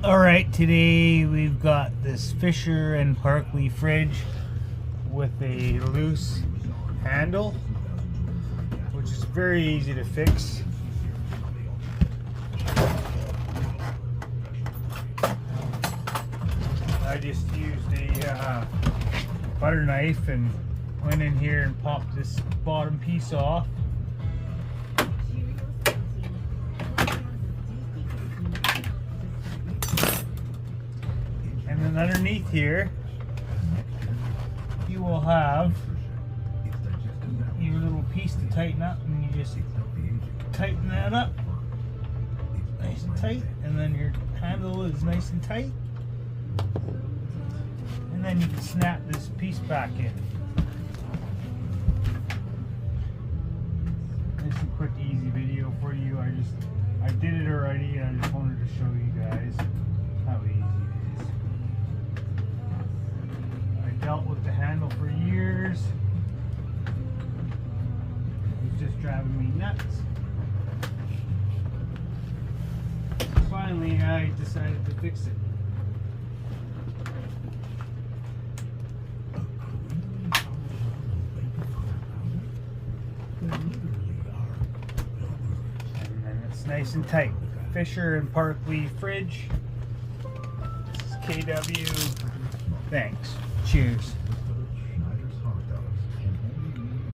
Alright, today we've got this Fisher and Parkley fridge with a loose handle, which is very easy to fix. I just used a butter knife and went in here and popped this bottom piece off. And then underneath here, you will have your little piece to tighten up, and you just tighten that up nice and tight, and then your handle is nice and tight, and then you can snap this piece back in. Nice and quick, easy video for you. I did it already, and I just wanted to show you guys how easy it is. I dealt with the handle for years. It was just driving me nuts. Finally, I decided to fix it. And then it's nice and tight. Fisher and Parkley fridge. This is KW. Thanks. Cheers.